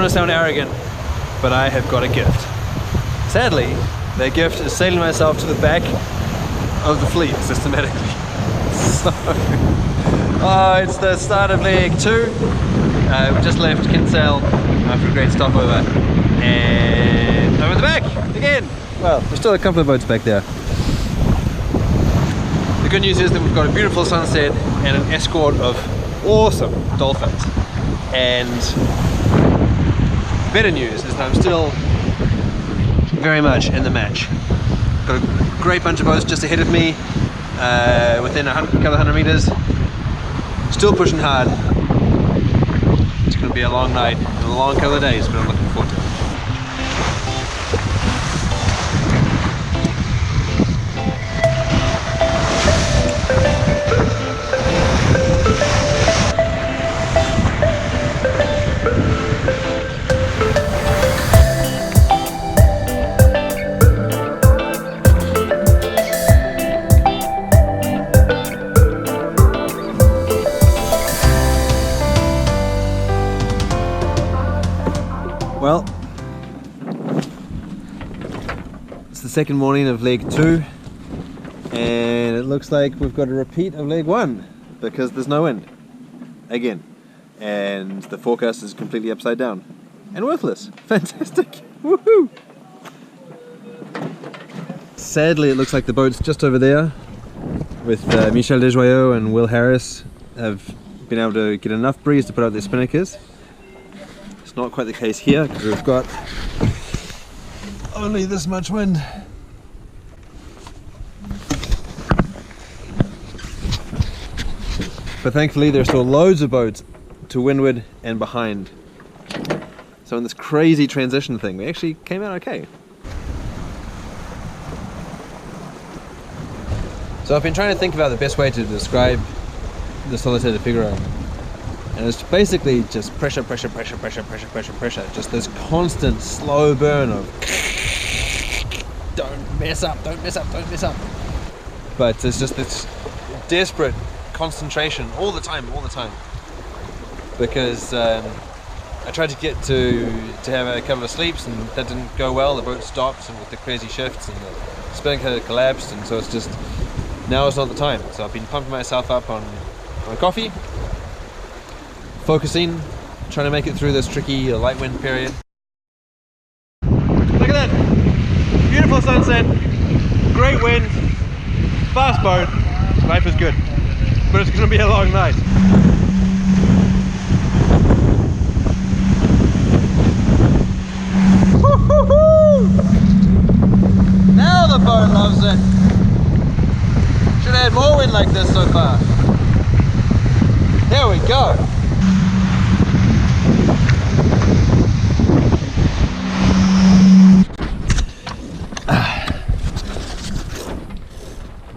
want to sound arrogant, but I have got a gift. Sadly, that gift is sailing myself to the back of the fleet systematically. So, it's the start of leg 2. We just left Kinsale after a great stopover, and over the back again. Well, there's still a couple of boats back there. The good news is that we've got a beautiful sunset and an escort of awesome dolphins. And better news is that I'm still very much in the match. Got a great bunch of boats just ahead of me, within a couple hundred meters. Still pushing hard. It's going to be a long night and a long couple of days, but I'm looking forward to it. Well, it's the second morning of leg 2, and it looks like we've got a repeat of leg 1 because there's no wind again, and the forecast is completely upside down and worthless. Fantastic! Woohoo! Sadly, it looks like the boats just over there with Michel Desjoyaux and Will Harris have been able to get enough breeze to put out their spinnakers. Not quite the case here because we've got only this much wind. But thankfully there's still loads of boats to windward and behind. So in this crazy transition thing, we actually came out okay. So I've been trying to think about the best way to describe the Solitaire du Figaro. And it's basically just pressure, pressure, pressure, pressure, pressure, pressure, pressure. Just this constant slow burn of don't mess up, don't mess up, don't mess up. But it's just this desperate concentration all the time. Because I tried to get to have a couple of sleeps and that didn't go well. The boat stopped and with the crazy shifts and the spinnaker collapsed, and so it's just, now is not the time. So I've been pumping myself up on coffee, focusing, trying to make it through this tricky light wind period. Look at that! Beautiful sunset, great wind, fast boat, life is good. But it's going to be a long night. Now the boat loves it! Should have had more wind like this so far. There we go!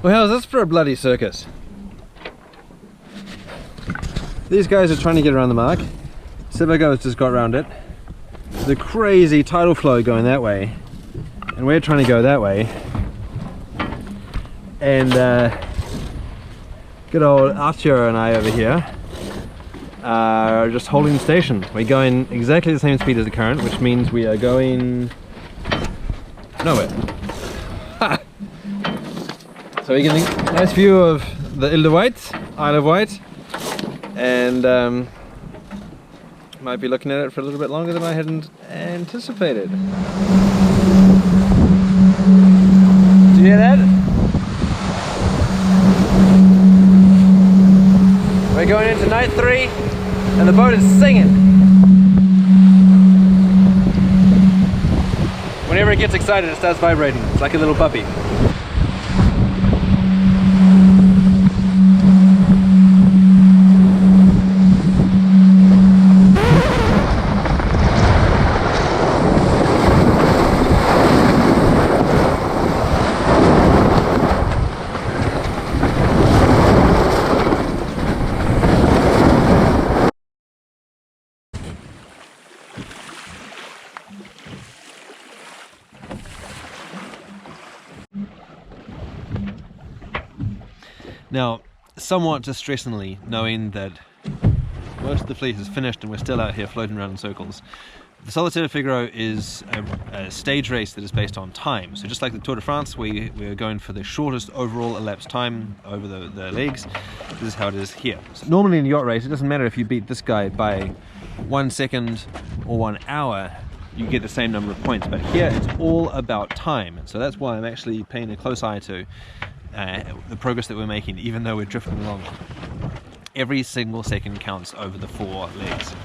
Well, how's this for a bloody circus? These guys are trying to get around the mark. Sebago's just got around it. The crazy tidal flow going that way, and we're trying to go that way. And good old Arthur and I over here are just holding station. We're going exactly the same speed as the current, which means we are going nowhere. Ha! So we're getting a nice view of the Isle of Wight, and might be looking at it for a little bit longer than I hadn't anticipated. Do you hear that? We're going into night 3 and the boat is singing. Whenever it gets excited, it starts vibrating. It's like a little puppy. Now, somewhat distressingly, knowing that most of the fleet is finished and we're still out here floating around in circles, The Solitaire du Figaro is a stage race that is based on time. So just like the Tour de France, we are going for the shortest overall elapsed time over the legs. This is how it is here. So normally in a yacht race, it doesn't matter if you beat this guy by 1 second or 1 hour, you get the same number of points. But here it's all about time. And so that's why I'm actually paying a close eye to the progress that we're making, even though we're drifting along. Every single second counts over the 4 legs.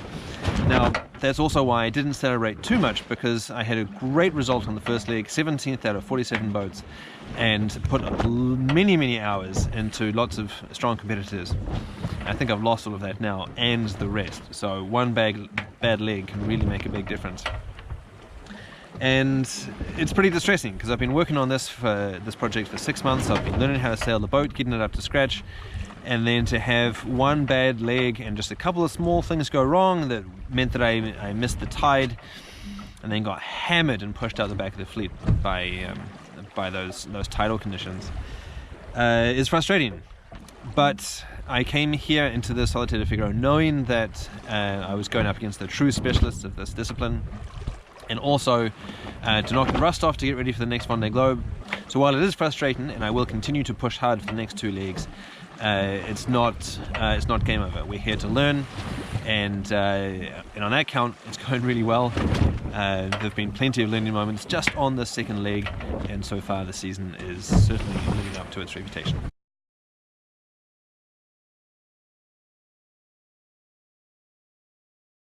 Now, that's also why I didn't celebrate too much, because I had a great result on the first leg, 17th out of 47 boats, and put many hours into lots of strong competitors. I think I've lost all of that now, and the rest. So one bad leg can really make a big difference. And it's pretty distressing, because I've been working on this project for 6 months. I've been learning how to sail the boat, getting it up to scratch, and then to have one bad leg and just a couple of small things go wrong that meant that I missed the tide, and then got hammered and pushed out the back of the fleet by those tidal conditions, is frustrating. But I came here into the Solitaire du Figaro knowing that I was going up against the true specialists of this discipline, and also to knock the rust off to get ready for the next Vendée Globe. So while it is frustrating, and I will continue to push hard for the next 2 legs, it's not game over. We're here to learn, and on that count, it's going really well. There have been plenty of learning moments just on the second leg, and so far the season is certainly living up to its reputation.